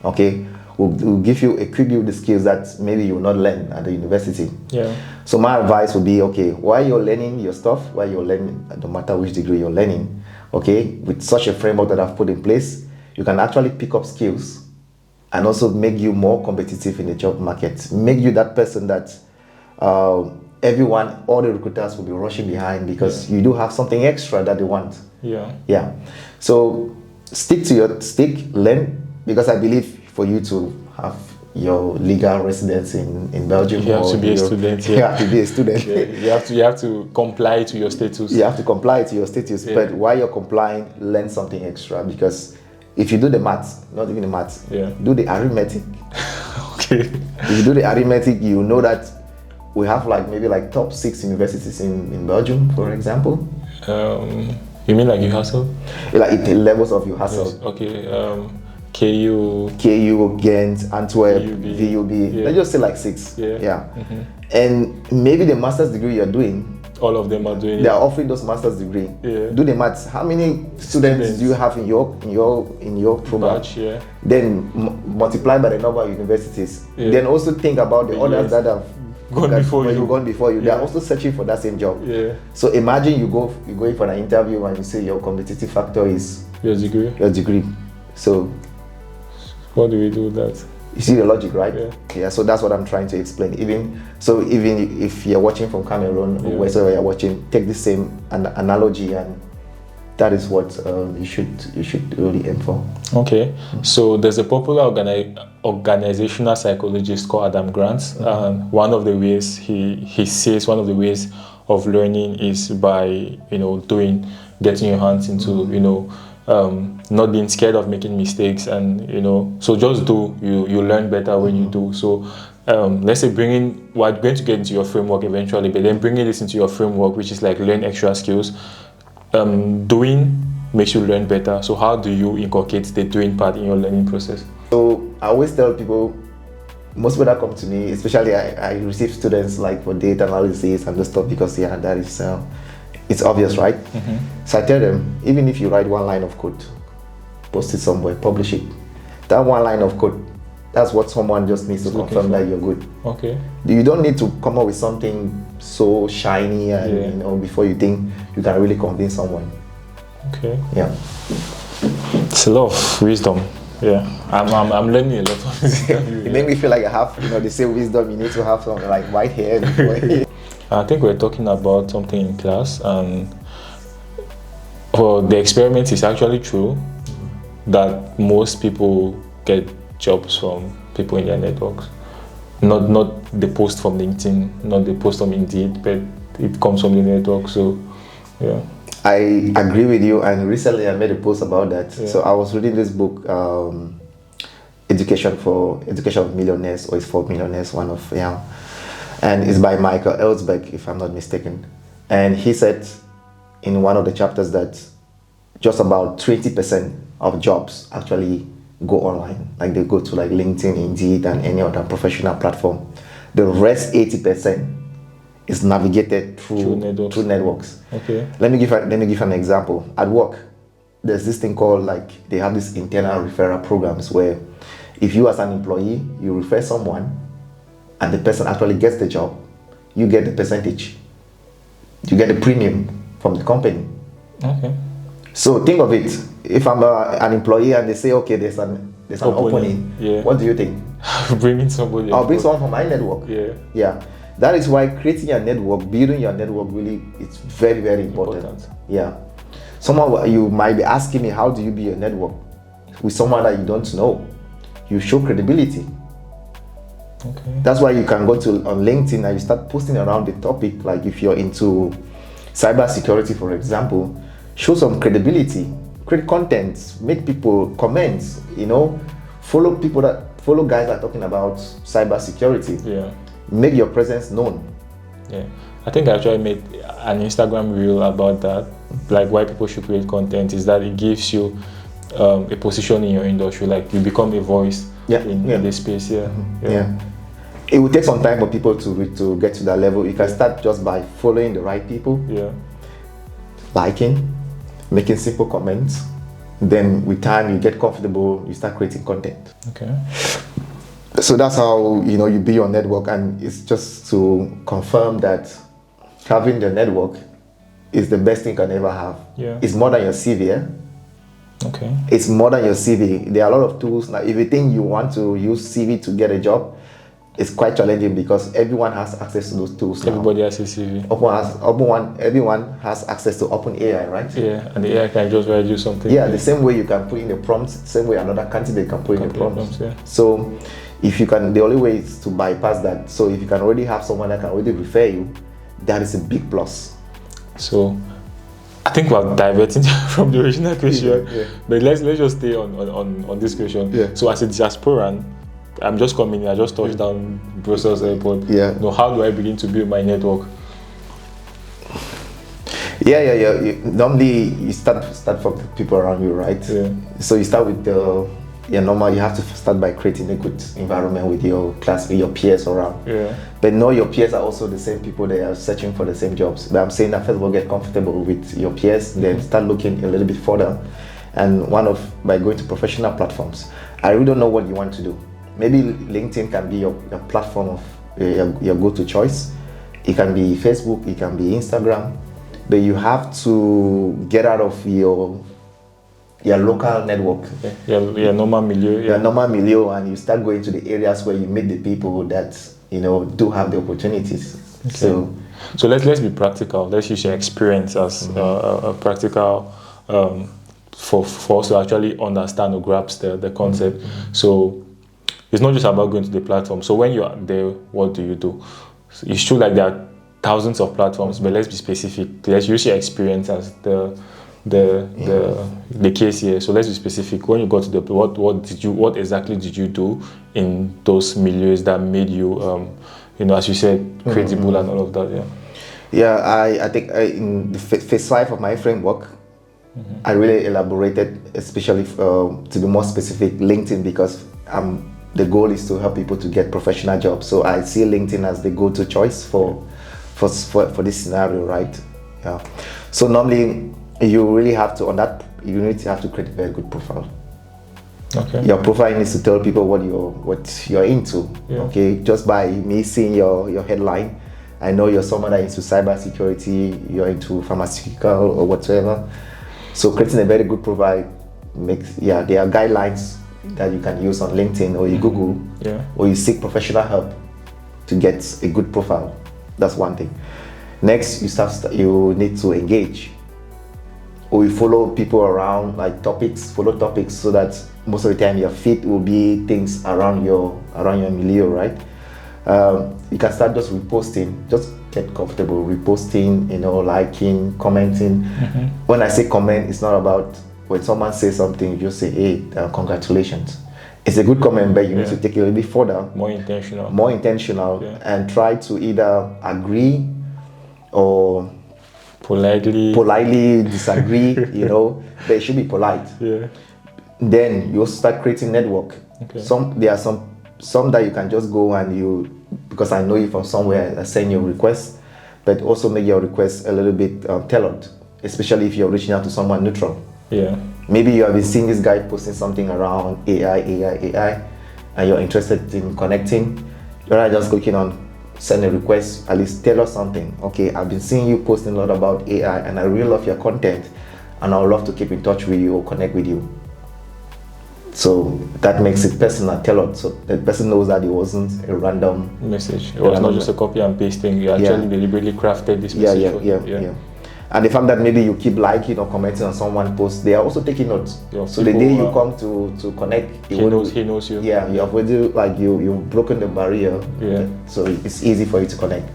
Okay. Will equip you with the skills that maybe you will not learn at the university. Yeah. So my advice would be, okay, while you're learning your stuff, while you're learning, no matter which degree you're learning, okay, with such a framework that I've put in place, you can actually pick up skills and also make you more competitive in the job market. Make you that person that all the recruiters will be rushing behind because you do have something extra that they want. Yeah. Yeah. So learn, because I believe for you to have your legal residence in Belgium, you have to be a student. You have to be a student. You have to comply to your status. You have to comply to your status. But while you're complying, learn something extra, because if you do the maths, not even the maths, do the arithmetic. Okay. If you do the arithmetic, you know that we have maybe top 6 universities in Belgium, for example. You mean UHASL? The levels of UHASL. Yes. Okay. KU, Ghent, Antwerp, VUB. Let's just say 6. Yeah. And maybe the master's degree you're doing, all of them are doing they are offering those master's degree. Do the maths. How many students do you have in your program? Batch, then multiply by the number of universities. Then also think about the others that have gone before you. They are also searching for that same job. So imagine you go in for an interview and you say your competitive factor is Your degree? Your degree. So what do we do with that? you see the logic, right? Yeah. So that's what I'm trying to explain. Even if you're watching from Cameroon or wherever you're watching, take the same analogy, and that is what you should really aim for. Okay. So there's a popular organizational psychologist called Adam Grant, and one of the ways he says one of the ways of learning is by getting your hands into not being scared of making mistakes, and so just do. You learn better when you do. So let's say we're going to get into your framework eventually, but then bringing this into your framework, which is like learn extra skills. Doing makes you learn better. So how do you inculcate the doing part in your learning process? So I always tell people, most people that come to me, especially I receive students like for data analysis and this stuff, because that is it's obvious, right? So I tell them, even if you write one line of code, post it somewhere, publish it. That one line of code, that's what someone just needs to confirm that you're good. Okay. You don't need to come up with something so shiny and before you think you can really convince someone. Okay. Yeah. It's a lot of wisdom. Yeah. I'm learning a lot of this. It made me feel like I have, they say wisdom, you need to have something like white hair before. I think we're talking about something in class, and the experiment is actually true that most people get jobs from people in their networks. Not the post from LinkedIn, not the post from Indeed, but it comes from the network. So yeah. I agree with you, and recently I made a post about that. Yeah. So I was reading this book, Education of Millionaires, or it's for Millionaires, one of and it's by Michael Ellsberg, if I'm not mistaken. And he said in one of the chapters that just about 20% of jobs actually go online, like they go to like LinkedIn, Indeed, and any other professional platform. The rest 80% is navigated through networks. Okay. Let me give an example. At work, there's this thing called, like, they have these internal referral programs where if you as an employee, you refer someone and the person actually gets the job, you get the percentage. You get the premium from the company. Okay. So think of it. If I'm an employee and they say, okay, there's an opening, what do you think? Bringing somebody. I'll bring someone from my network. Yeah. That is why creating your network, building your network, really, it's very, very important. Yeah. Someone, you might be asking me, how do you build a network with someone that you don't know? You show credibility. Okay. That's why you can go on LinkedIn and you start posting around the topic. Like if you're into cybersecurity, for example, show some credibility, create content, make people comment, follow guys that are talking about cybersecurity. Yeah. Make your presence known. Yeah. I think I actually made an Instagram reel about that. Like why people should create content is that it gives you a position in your industry. Like you become a voice in this space. Yeah. It will take some time for people to get to that level. You can start just by following the right people. Yeah. Liking, making simple comments. Then with time you get comfortable, you start creating content. Okay. So that's how you build your network, and it's just to confirm that having the network is the best thing you can ever have. Yeah. It's more than your CV. Okay. It's more than your CV. There are a lot of tools now. If you think you want to use CV to get a job, it's quite challenging because everyone has access to those tools now. Everybody has a CV. Everyone has access to OpenAI, right? Yeah, and the AI can just write you something. Yeah, the same way you can put in the prompts, same way another candidate can put in the prompts. So if you can, the only way is to bypass that. So if you can already have someone that can already refer you, that is a big plus. So I think we're diverting from the original question, but let's just stay on this question. Yeah. So as a diasporan, I'm just coming in, I just touched down Brussels airport. Yeah. How do I begin to build my network? Normally you start from the people around you, right? Yeah. So you start with normal. You have to start by creating a good environment with your class, with your peers around. Yeah. But know your peers are also the same people that are searching for the same jobs. But I'm saying that first of all, get comfortable with your peers, then start looking a little bit further, and by going to professional platforms. I really don't know what you want to do. Maybe LinkedIn can be your platform of your go-to choice. It can be Facebook, it can be Instagram, but you have to get out of your your local network. Yeah, normal milieu. Your normal milieu, and you start going to the areas where you meet the people that, you know, do have the opportunities. Okay. So let's be practical. Let's use your experience as a practical for us to actually understand or grasp the concept. So it's not just about going to the platform. So when you are there, what do you do? It's true like there are thousands of platforms, but let's be specific. Let's use your experience as the case here. So let's be specific. When you got to the what exactly did you do in those milieus that made you you know, as you said, credible and all of that? I think in the phase 5 of my framework, I really elaborated, especially to be more specific, LinkedIn, because the goal is to help people to get professional jobs. So I see LinkedIn as the go-to choice for this scenario, right? Yeah. So normally you really have to, you need to have to create a very good profile. Okay. Your profile needs to tell people what you're into. Yeah. Okay. Just by me seeing your headline, I know you're someone that is into cybersecurity, you're into pharmaceutical or whatever. So creating a very good profile there are guidelines that you can use on LinkedIn, or you Google, or you seek professional help to get a good profile. That's one thing. Next, you need to engage, or you follow people around, like follow topics, so that most of the time your feed will be things around your milieu, right? You can start just reposting, just get comfortable reposting, you know, liking, commenting. When I say comment, it's not about when someone says something, you just say, hey, congratulations. It's a good comment, but you need to take it a little bit further. More intentional, and try to either agree or politely disagree, you know, but it should be polite. Then you also start creating network. There are some that you can just go and because I know you from somewhere, I send your request, but also make your request a little bit tailored, especially if you're reaching out to someone neutral. Maybe you have been seeing this guy posting something around AI, and you're interested in connecting. You're not just clicking on send a request, at least tell us something. Okay, I've been seeing you posting a lot about AI, and I really love your content, and I would love to keep in touch with you or connect with you. So that makes it personal, tailored, so the person knows that it wasn't a random message. It was not just a copy and paste thing. You actually deliberately crafted this message. And the fact that maybe you keep liking or commenting on someone's post, they are also taking notes. So the day you come to connect, he knows you. Yeah, you have already you've broken the barrier. So it's easy for you to connect.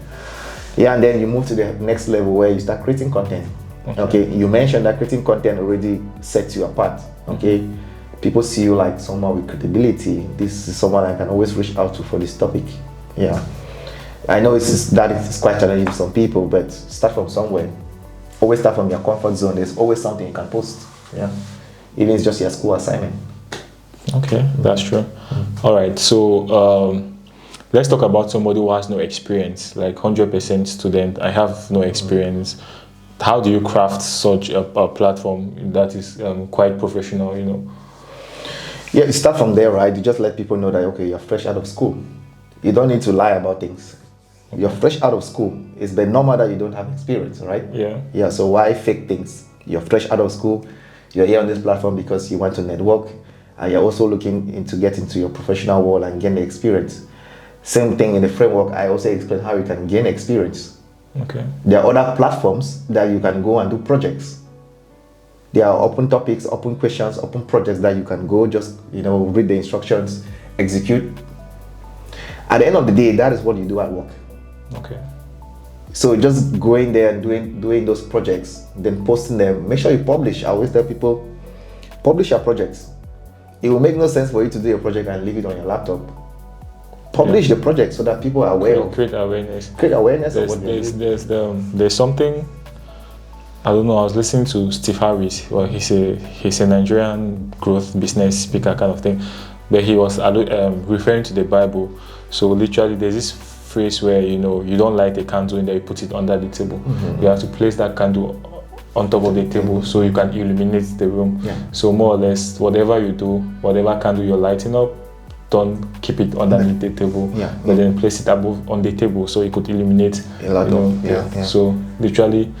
And then you move to the next level where you start creating content. Okay, you mentioned that creating content already sets you apart. Okay, people see you like someone with credibility. This is someone I can always reach out to for this topic. I know it's quite challenging for some people, but start from somewhere. Always start from your comfort zone. There's always something you can post. Even if it's just your school assignment. Okay, that's true. All right, so let's talk about somebody who has no experience, like 100% student. I have no experience. How do you craft such a platform that is quite professional, you know? You start from there, right? You just let people know that, okay, you're fresh out of school. You don't need to lie about things. You're fresh out of school. It's been normal that you don't have experience, right? So why fake things? You're fresh out of school. You're here on this platform because you want to network, and you're also looking to get into your professional world and gain the experience. Same thing in the framework. I also explain how you can gain experience. There are other platforms that you can go and do projects. There are open topics, open questions, open projects that you can go just, read the instructions, execute. At the end of the day, that is what you do at work. So just going there and doing those projects, then posting them. Make sure you publish. I always tell people, publish your projects. It will make no sense for you to do your project and leave it on your laptop. Publish the project so that people are aware. Create awareness. Create awareness of what there's something. I don't know. I was listening to Steve Harris. Well, he's a Nigerian growth business speaker kind of thing, but he was referring to the Bible. So literally, there's this phrase where you don't light a candle and then you put it under the table. You have to place that candle on top of the table so you can illuminate the room. So more or less, whatever you do, whatever candle you're lighting up, don't keep it underneath the table, but then place it above on the table so it could illuminate a lot of. So literally,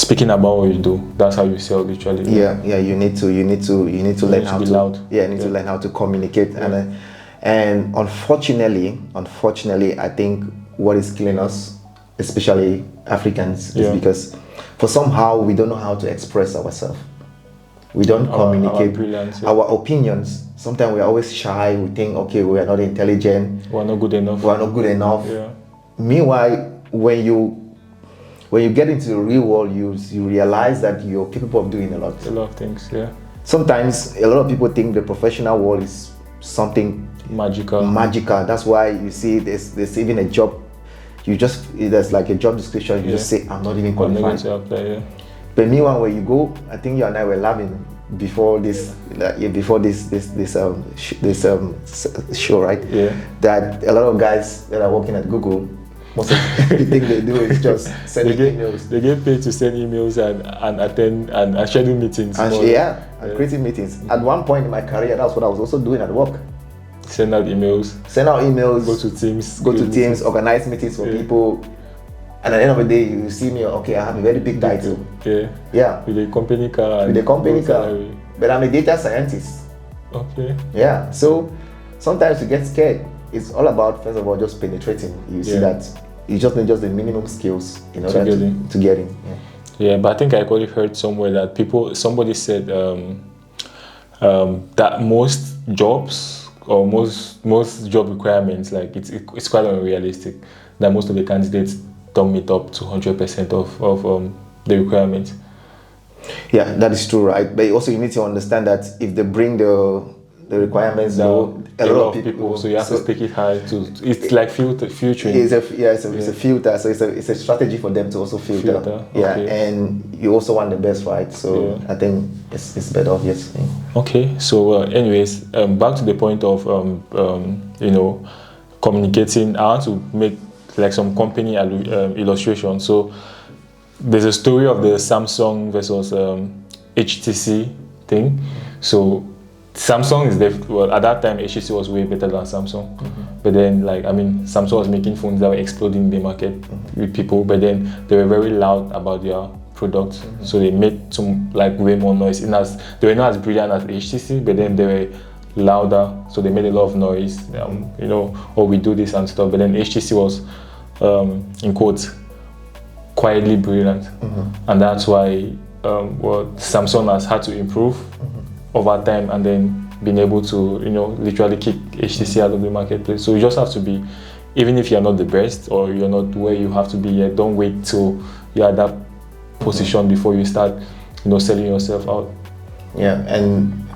speaking about what you do, that's how you sell literally. Yeah, you need to learn how be to loud. Yeah, you need to learn how to communicate. And unfortunately, I think what is killing us, especially Africans, is because for somehow we don't know how to express ourselves. We don't communicate our opinions. Sometimes we're always shy. We think, okay, we are not intelligent. We're not good enough. Yeah. Meanwhile, when you get into the real world, you realize that you're capable of doing a lot of things. Yeah. Sometimes a lot of people think the professional world is something magical. That's why you see there's even a job. There's like a job description. You just say, I'm not even qualified. But meanwhile, when you go, I think you and I were laughing before this show, right? Yeah. That a lot of guys that are working at Google, most of the thing they do is just sending emails. They get paid to send emails and attend and schedule meetings. And creating meetings. At one point in my career, that's what I was also doing at work. Send out emails. Go to teams. Organize meetings for people. And at the end of the day, you see me, okay, I have a very big title. Yeah. With a company car. But I'm a data scientist. Okay. Yeah. So sometimes you get scared. It's all about, first of all, just penetrating. You see that you just need just the minimum skills in order to get in. Yeah, but I think I actually heard somewhere that somebody said that most jobs or most job requirements, like it's quite unrealistic, that most of the candidates don't meet up to 100% of the requirements. Yeah, that is true, right? But also you need to understand that if they bring the requirements low, a lot of people, so you have to take it high it's like filtering. It's a filter, so it's a strategy for them to also filter. Okay. And you also want the best, right? So I think it's better, obviously. Okay, so anyways, back to the point of communicating. I want to make like some company illustration. So there's a story of the Samsung versus HTC thing. So Samsung is at that time HTC was way better than Samsung. But then Samsung was making phones that were exploding in the market with people, but then they were very loud about their products. So they made some way more noise. They were not as brilliant as HTC, but then they were louder, so they made a lot of noise. We do this and stuff. But then HTC was in quotes quietly brilliant, and that's why Samsung has had to improve over time, and then being able to literally kick HTC out of the marketplace. So you just have to be, even if you're not the best or you're not where you have to be yet, don't wait till you're at that position before you start selling yourself out. Yeah, and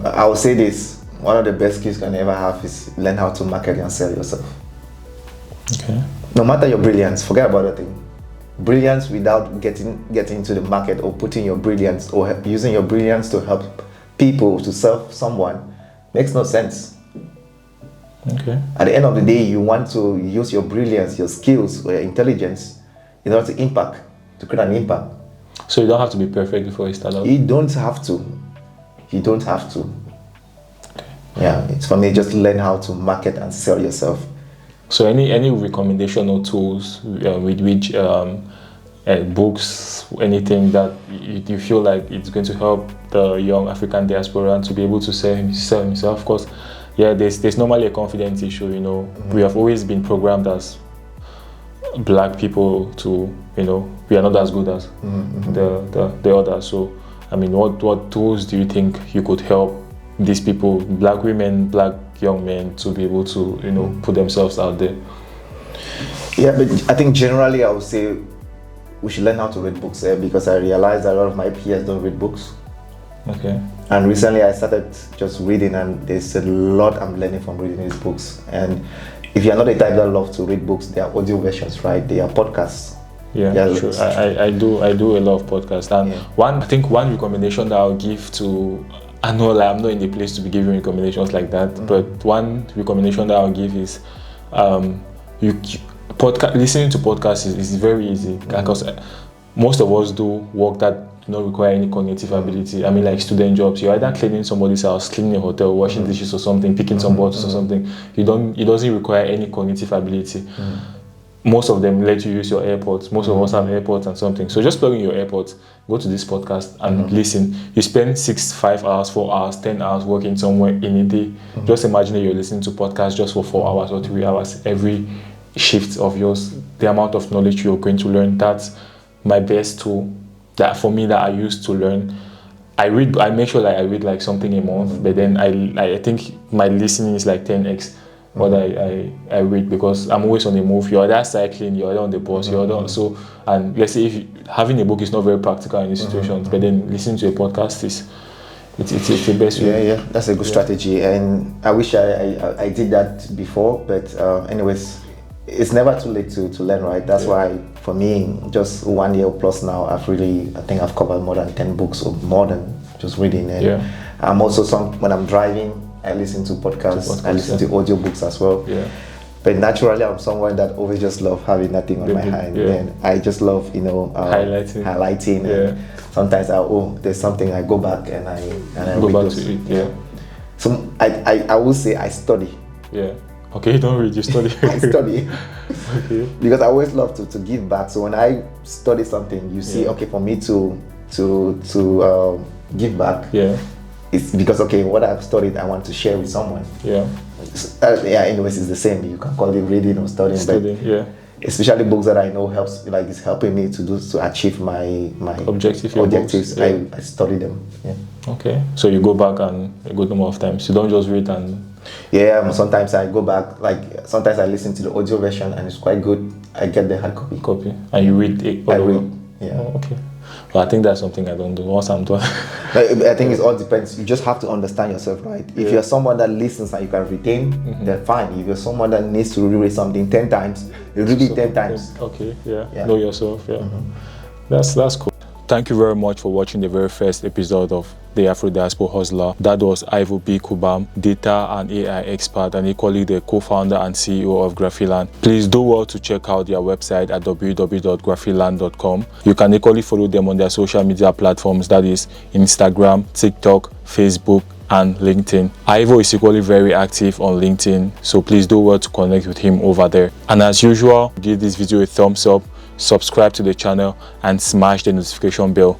I will say this, one of the best skills you can ever have is learn how to market and sell yourself. Okay. No matter your brilliance, forget about that thing. Brilliance without getting into the market or putting your brilliance or using your brilliance to help people, to serve someone, makes no sense. Okay. At the end of the day, you want to use your brilliance, your skills, or your intelligence in order to create an impact. So you don't have to be perfect before you start out? You don't have to. Okay. Yeah, it's for me, just learn how to market and sell yourself. So any recommendation or tools with which books, anything that you feel like it's going to help the young African diaspora to be able to sell himself? Of course, there's normally a confidence issue. We have always been programmed as black people to we are not as good as the others. So what tools do you think you could help these people, black women, black young men, to be able to put themselves out there? Yeah, but I think generally I would say we should learn how to read books, because I realized a lot of my peers don't read books. Okay. And recently I started just reading, and there's a lot I'm learning from reading these books. And if you're not the type that loves to read books, there are audio versions, right? There are podcasts. Yeah, sure. I do a lot of podcasts, and one recommendation that I'll give to, I know I'm not in the place to be giving recommendations like that, but one recommendation that I'll give is listening to podcasts is very easy, because most of us do work that do not require any cognitive ability. Like student jobs, you're either cleaning somebody's house, cleaning a hotel, washing dishes or something, picking some bottles or something. It doesn't require any cognitive ability. most of them let you use your AirPods. Most of us have AirPods and something. So just plug in your AirPods, go to this podcast and listen. You spend 5 hours, 4 hours, 10 hours working somewhere in a day. Just imagine that you're listening to podcasts just for 4 hours or 3 hours every shift of yours. The amount of knowledge you're going to learn. That's my best tool that for me that I use to learn. I make sure that I read like something a month, but then I think my listening is like 10x what I read, because I'm always on the move. You're either cycling, you're either on the bus, you're either so. And let's say if having a book is not very practical in these situations, but then listening to a podcast is it's the best way. Yeah, that's a good strategy, and I wish I did that before. But anyways, it's never too late to learn, right? That's why for me, just 1 year plus now, I think I've covered more than 10 books or more than just reading. And I'm also when I'm driving, I listen to podcasts, I listen to audiobooks as well. Yeah. But naturally, I'm someone that always just love having nothing on my hand. And I just love, highlighting. And sometimes there's something, I go back and I go read back those. to it. Yeah. So I will say I study. Yeah. Okay, you don't read, you study. I study. Okay. Because I always love to give back. So when I study something, you see, okay, for me to give back. Yeah. It's because what I've studied, I want to share with someone. Yeah. Anyways, it's the same. You can call it reading or studying. But especially books that I know it's helping me to achieve my objectives. I study them. Yeah. Okay. So you go back and a good number of times. You don't just read and. Yeah. Sometimes I go back. Sometimes I listen to the audio version and it's quite good. I get the hard copy. And you read it. I read. Yeah. Oh, okay. Well, I think that's something I don't do. Once I'm done. I think it all depends. You just have to understand yourself, right? If you're someone that listens and you can retain, then fine. If you're someone that needs to reread something 10 times, you read it 10 times. Okay, yeah. Know yourself, yeah. That's cool. Thank you very much for watching the very first episode of the Afro Diaspo Hustler. That was Ivo Mbi KUBAM, data and AI expert and equally the co-founder and CEO of Graffiland. Please do well to check out their website at www.graffiland.com. You can equally follow them on their social media platforms, that is Instagram, TikTok, Facebook, and LinkedIn. Ivo is equally very active on LinkedIn, so please do well to connect with him over there. And as usual, give this video a thumbs up, subscribe to the channel and smash the notification bell.